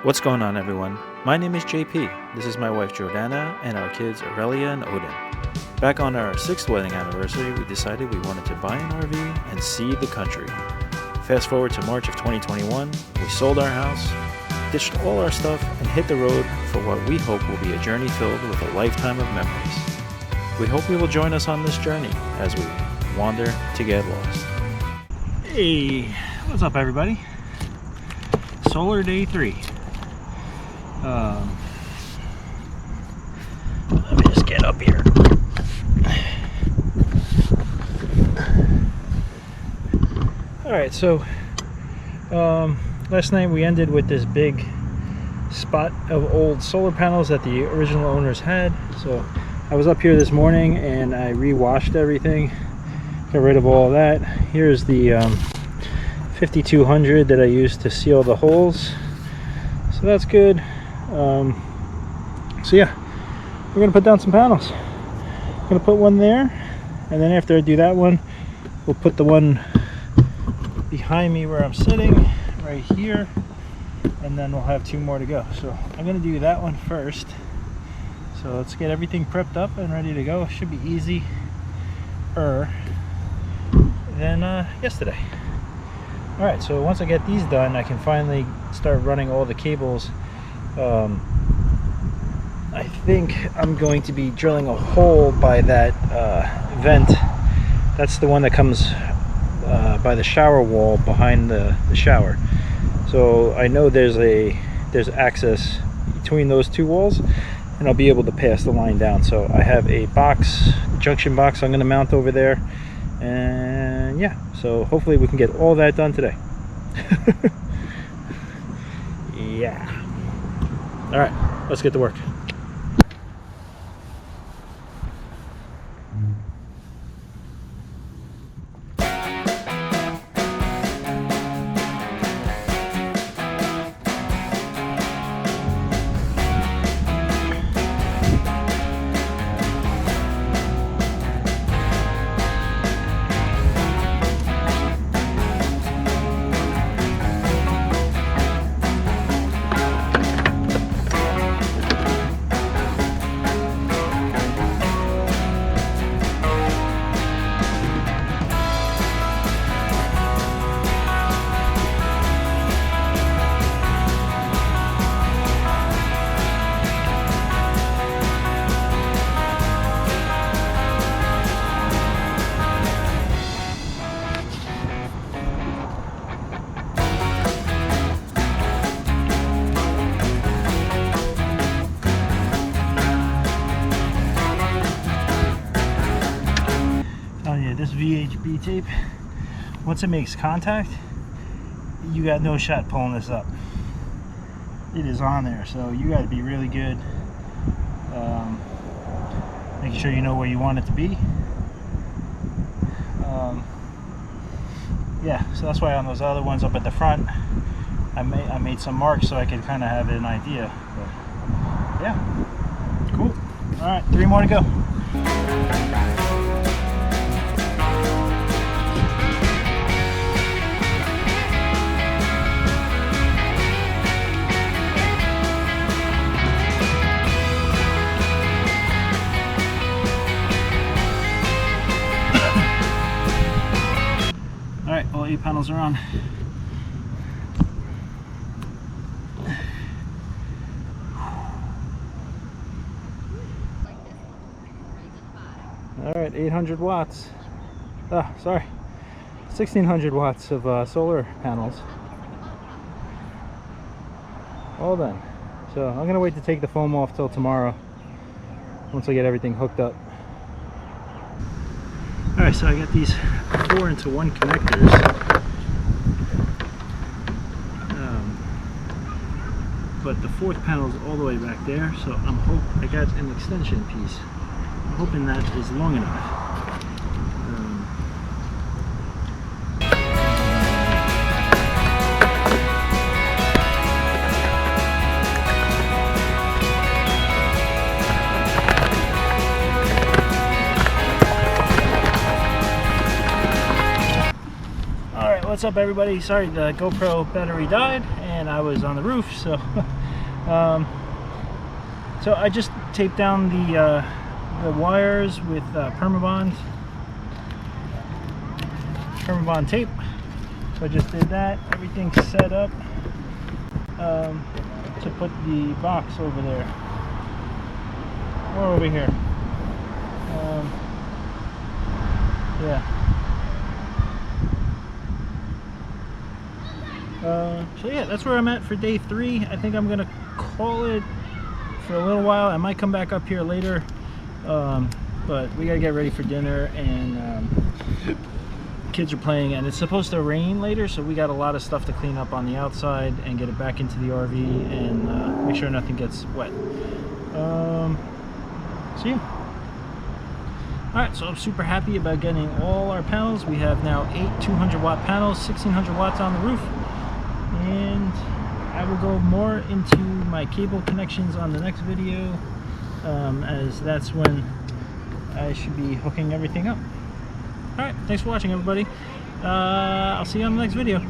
What's going on, everyone? My name is JP. This is my wife Jordana and our kids Aurelia and Odin. Back on our 6th wedding anniversary, we decided we wanted to buy an RV and see the country. Fast forward to March of 2021, we sold our house, ditched all our stuff, and hit the road for what we hope will be a journey filled with a lifetime of memories. We hope you will join us on this journey as we wander to get lost. Hey, what's up, everybody? Solar Day 3. Let me just get up here. Alright, so last night we ended with this big spot of old solar panels that the original owners had. So I was up here this morning and I re-washed everything, got rid of all of that. Here's the 5200 that I used to seal the holes, so that's good. So yeah, we're gonna put down some panels. I'm gonna put one there, and then after I do that one, we'll put the one behind me where I'm sitting right here, and then we'll have 2 more to go. So I'm gonna do that one first. So let's get everything prepped up and ready to go. It should be easy than yesterday. All right, so once I get these done, I can finally start running all the cables. I think I'm going to be drilling a hole by that vent. That's the one that comes by the shower wall behind the shower. So I know there's access between those 2 walls, and I'll be able to pass the line down. So I have a junction box I'm going to mount over there, and yeah, so hopefully we can get all that done today. Yeah. All right, let's get to work. This VHB tape, once it makes contact, you got no shot pulling this up. It is on there, so you got to be really good, making sure you know where you want it to be. Yeah, so that's why on those other ones up at the front, I made some marks so I could kind of have an idea. But yeah, cool. All right, 3 more to go. Alright, all 8 panels are on. Alright, 800 watts. Sorry. 1600 watts of solar panels. All done. So I'm going to wait to take the foam off till tomorrow, once I get everything hooked up. Alright, so I got these 4-into-1 connectors, but the 4th panel is all the way back there, so I got an extension piece. I'm hoping that is long enough. What's up, everybody? Sorry, the GoPro battery died and I was on the roof, so so I just taped down the wires with Permabond tape. So I just did that. Everything's set up to put the box over there or over here. Yeah. So yeah, that's where I'm at for day 3. I think I'm gonna call it for a little while. I might come back up here later, but we gotta get ready for dinner, and kids are playing, and it's supposed to rain later, so we got a lot of stuff to clean up on the outside and get it back into the RV and make sure nothing gets wet. So yeah. Alright, so I'm super happy about getting all our panels. We have now 8 200-watt panels, 1600 watts on the roof. And I will go more into my cable connections on the next video, as that's when I should be hooking everything up. Alright, thanks for watching, everybody. I'll see you on the next video.